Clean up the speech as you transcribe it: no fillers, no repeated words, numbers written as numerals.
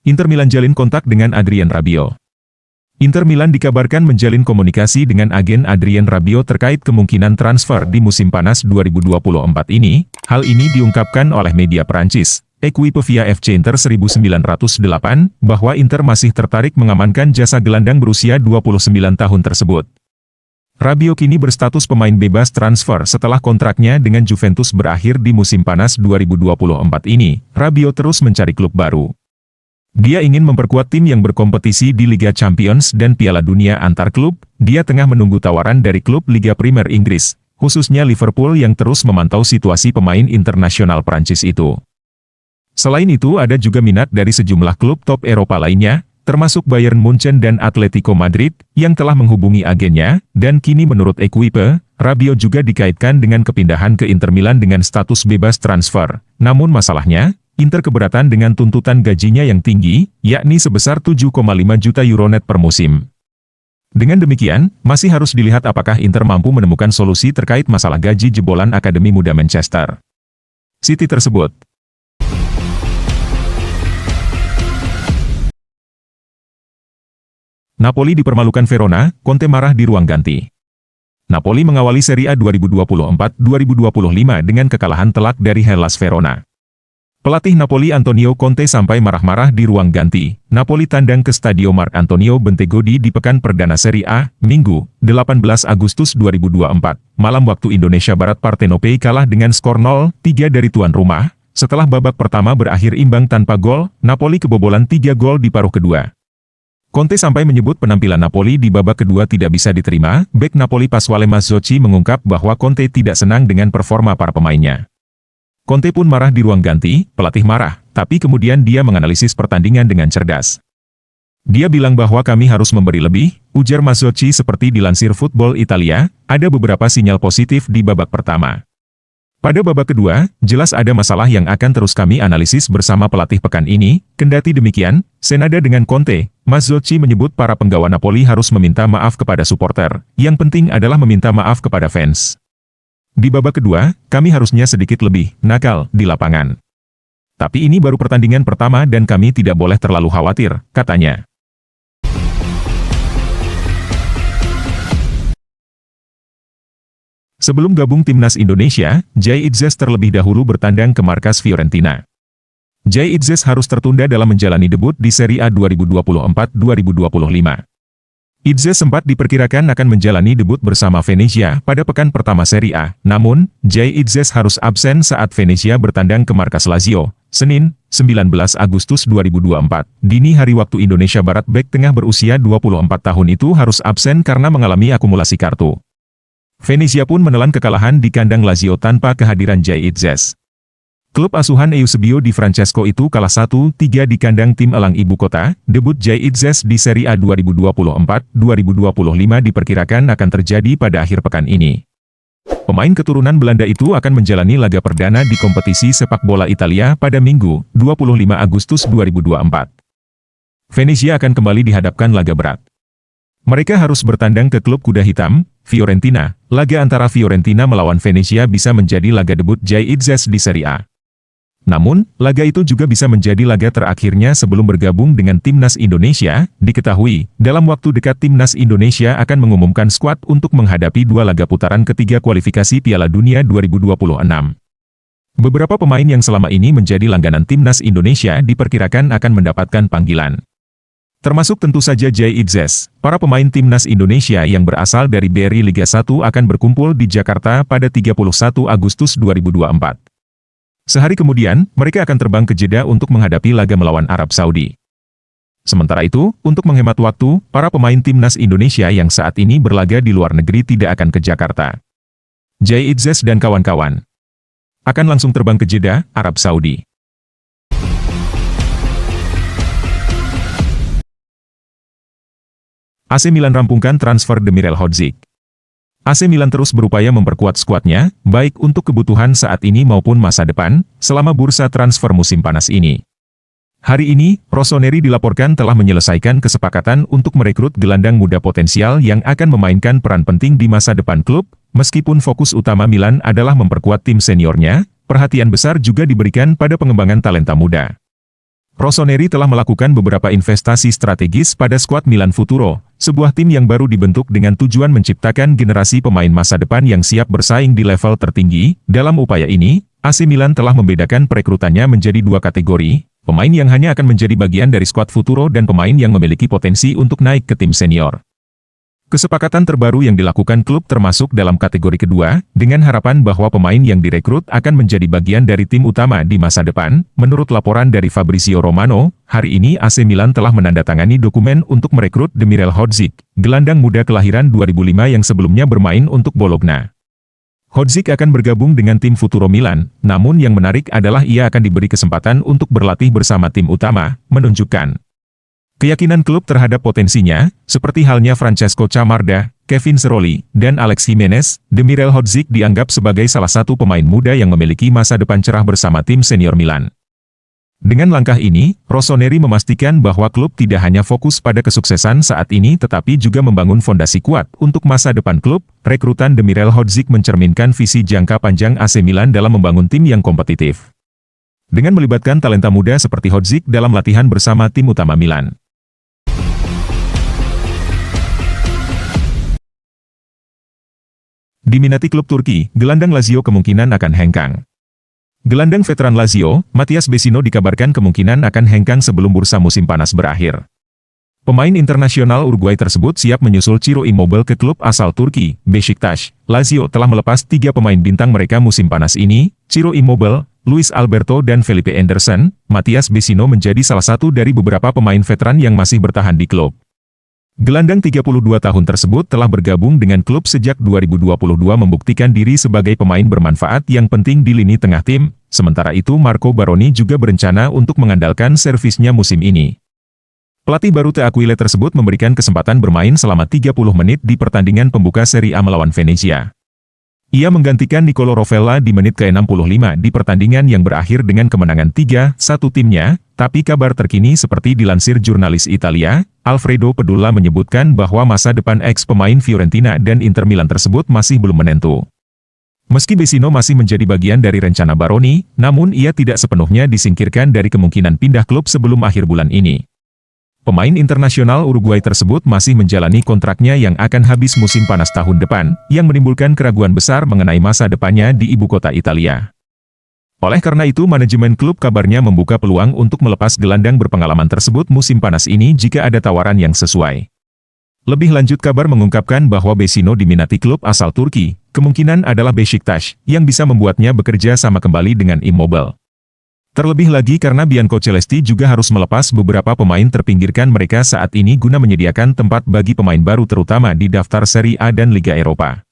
Inter Milan jalin kontak dengan Adrien Rabiot. Inter Milan dikabarkan menjalin komunikasi dengan agen Adrien Rabiot terkait kemungkinan transfer di musim panas 2024 ini. Hal ini diungkapkan oleh media Perancis, Equipe via FC Inter 1908, bahwa Inter masih tertarik mengamankan jasa gelandang berusia 29 tahun tersebut. Rabiot kini berstatus pemain bebas transfer setelah kontraknya dengan Juventus berakhir di musim panas 2024 ini. Rabiot terus mencari klub baru. Dia ingin memperkuat tim yang berkompetisi di Liga Champions dan Piala Dunia antar klub. Dia tengah menunggu tawaran dari klub Liga Primer Inggris, khususnya Liverpool yang terus memantau situasi pemain internasional Prancis itu. Selain itu ada juga minat dari sejumlah klub top Eropa lainnya, termasuk Bayern Munchen dan Atletico Madrid, yang telah menghubungi agennya, dan kini menurut Equipe, Rabiot juga dikaitkan dengan kepindahan ke Inter Milan dengan status bebas transfer. Namun masalahnya, Inter keberatan dengan tuntutan gajinya yang tinggi, yakni sebesar 7,5 juta euro net per musim. Dengan demikian, masih harus dilihat apakah Inter mampu menemukan solusi terkait masalah gaji jebolan Akademi Muda Manchester City tersebut. Napoli dipermalukan Verona, Conte marah di ruang ganti. Napoli mengawali Serie A 2024-2025 dengan kekalahan telak dari Hellas Verona. Pelatih Napoli Antonio Conte sampai marah-marah di ruang ganti. Napoli tandang ke Stadio Marc Antonio Bentegodi di pekan perdana Serie A, Minggu, 18 Agustus 2024. Malam waktu Indonesia Barat, Partenope kalah dengan skor 0-3 dari tuan rumah. Setelah babak pertama berakhir imbang tanpa gol, Napoli kebobolan 3 gol di paruh kedua. Conte sampai menyebut penampilan Napoli di babak kedua tidak bisa diterima. Bek Napoli Pasquale Mazzocchi mengungkap bahwa Conte tidak senang dengan performa para pemainnya. Conte pun marah di ruang ganti. Pelatih marah, tapi kemudian dia menganalisis pertandingan dengan cerdas. Dia bilang bahwa kami harus memberi lebih, ujar Mazzocchi. Seperti dilansir Football Italia, ada beberapa sinyal positif di babak pertama. Pada babak kedua, jelas ada masalah yang akan terus kami analisis bersama pelatih pekan ini. Kendati demikian, senada dengan Conte, Mazzocchi menyebut para penggawa Napoli harus meminta maaf kepada supporter. Yang penting adalah meminta maaf kepada fans. Di babak kedua, kami harusnya sedikit lebih nakal di lapangan. Tapi ini baru pertandingan pertama dan kami tidak boleh terlalu khawatir, katanya. Sebelum gabung timnas Indonesia, Jay Itzes terlebih dahulu bertandang ke markas Fiorentina. Jay Itzes harus tertunda dalam menjalani debut di Serie A 2024-2025. Itzes sempat diperkirakan akan menjalani debut bersama Venezia pada pekan pertama Serie A. Namun, Jay Itzes harus absen saat Venezia bertandang ke markas Lazio, Senin, 19 Agustus 2024. Dini hari waktu Indonesia Barat, bek tengah berusia 24 tahun itu harus absen karena mengalami akumulasi kartu. Venezia pun menelan kekalahan di kandang Lazio tanpa kehadiran Jay Itzes. Klub asuhan Eusebio Di Francesco itu kalah 1-3 di kandang tim elang ibu kota. Debut Jay Itzes di Serie A 2024-2025 diperkirakan akan terjadi pada akhir pekan ini. Pemain keturunan Belanda itu akan menjalani laga perdana di kompetisi sepak bola Italia pada Minggu, 25 Agustus 2024. Venezia akan kembali dihadapkan laga berat. Mereka harus bertandang ke klub kuda hitam, Fiorentina. Laga antara Fiorentina melawan Venezia bisa menjadi laga debut Jay Itzes di Serie A. Namun, laga itu juga bisa menjadi laga terakhirnya sebelum bergabung dengan Timnas Indonesia. Diketahui, dalam waktu dekat Timnas Indonesia akan mengumumkan skuad untuk menghadapi 2 laga putaran ketiga kualifikasi Piala Dunia 2026. Beberapa pemain yang selama ini menjadi langganan Timnas Indonesia diperkirakan akan mendapatkan panggilan. Termasuk tentu saja Jay Itzes. Para pemain Timnas Indonesia yang berasal dari BRI Liga 1 akan berkumpul di Jakarta pada 31 Agustus 2024. Sehari kemudian, mereka akan terbang ke Jeddah untuk menghadapi laga melawan Arab Saudi. Sementara itu, untuk menghemat waktu, para pemain Timnas Indonesia yang saat ini berlaga di luar negeri tidak akan ke Jakarta. Jay Itzes dan kawan-kawan akan langsung terbang ke Jeddah, Arab Saudi. AC Milan rampungkan transfer Demirel Hodzic. AC Milan terus berupaya memperkuat skuadnya, baik untuk kebutuhan saat ini maupun masa depan, selama bursa transfer musim panas ini. Hari ini, Rossoneri dilaporkan telah menyelesaikan kesepakatan untuk merekrut gelandang muda potensial yang akan memainkan peran penting di masa depan klub. Meskipun fokus utama Milan adalah memperkuat tim seniornya, perhatian besar juga diberikan pada pengembangan talenta muda. Rossoneri telah melakukan beberapa investasi strategis pada skuad Milan Futuro, sebuah tim yang baru dibentuk dengan tujuan menciptakan generasi pemain masa depan yang siap bersaing di level tertinggi. Dalam upaya ini, AC Milan telah membedakan perekrutannya menjadi dua kategori, pemain yang hanya akan menjadi bagian dari skuad Futuro dan pemain yang memiliki potensi untuk naik ke tim senior. Kesepakatan terbaru yang dilakukan klub termasuk dalam kategori kedua, dengan harapan bahwa pemain yang direkrut akan menjadi bagian dari tim utama di masa depan. Menurut laporan dari Fabrizio Romano, hari ini AC Milan telah menandatangani dokumen untuk merekrut Demirel Hodzic, gelandang muda kelahiran 2005 yang sebelumnya bermain untuk Bologna. Hodzic akan bergabung dengan tim Futuro Milan, namun yang menarik adalah ia akan diberi kesempatan untuk berlatih bersama tim utama, menunjukkan keyakinan klub terhadap potensinya, seperti halnya Francesco Camarda, Kevin Ceroli, dan Alex Jimenez. Demirel Hodzic dianggap sebagai salah satu pemain muda yang memiliki masa depan cerah bersama tim senior Milan. Dengan langkah ini, Rossoneri memastikan bahwa klub tidak hanya fokus pada kesuksesan saat ini tetapi juga membangun fondasi kuat untuk masa depan klub. Rekrutan Demirel Hodzic mencerminkan visi jangka panjang AC Milan dalam membangun tim yang kompetitif. Dengan melibatkan talenta muda seperti Hodzic dalam latihan bersama tim utama Milan. Diminati klub Turki, gelandang Lazio kemungkinan akan hengkang. Gelandang veteran Lazio, Matias Vecino dikabarkan kemungkinan akan hengkang sebelum bursa musim panas berakhir. Pemain internasional Uruguay tersebut siap menyusul Ciro Immobile ke klub asal Turki, Beşiktaş. Lazio telah melepas 3 pemain bintang mereka musim panas ini, Ciro Immobile, Luis Alberto dan Felipe Anderson. Matias Vecino menjadi salah satu dari beberapa pemain veteran yang masih bertahan di klub. Gelandang 32 tahun tersebut telah bergabung dengan klub sejak 2022 membuktikan diri sebagai pemain bermanfaat yang penting di lini tengah tim. Sementara itu Marco Baroni juga berencana untuk mengandalkan servisnya musim ini. Pelatih baru The Aquile tersebut memberikan kesempatan bermain selama 30 menit di pertandingan pembuka Serie A melawan Venezia. Ia menggantikan Nicolo Rovella di menit ke-65 di pertandingan yang berakhir dengan kemenangan 3-1 timnya, tapi kabar terkini seperti dilansir jurnalis Italia, Alfredo Pedulla menyebutkan bahwa masa depan ex-pemain Fiorentina dan Inter Milan tersebut masih belum menentu. Meski Vecino masih menjadi bagian dari rencana Baroni, namun ia tidak sepenuhnya disingkirkan dari kemungkinan pindah klub sebelum akhir bulan ini. Pemain internasional Uruguay tersebut masih menjalani kontraknya yang akan habis musim panas tahun depan, yang menimbulkan keraguan besar mengenai masa depannya di ibu kota Italia. Oleh karena itu manajemen klub kabarnya membuka peluang untuk melepas gelandang berpengalaman tersebut musim panas ini jika ada tawaran yang sesuai. Lebih lanjut kabar mengungkapkan bahwa Vecino diminati klub asal Turki, kemungkinan adalah Beşiktaş, yang bisa membuatnya bekerja sama kembali dengan Immobile. Terlebih lagi karena Biancocelesti juga harus melepas beberapa pemain terpinggirkan mereka saat ini guna menyediakan tempat bagi pemain baru terutama di daftar Serie A dan Liga Eropa.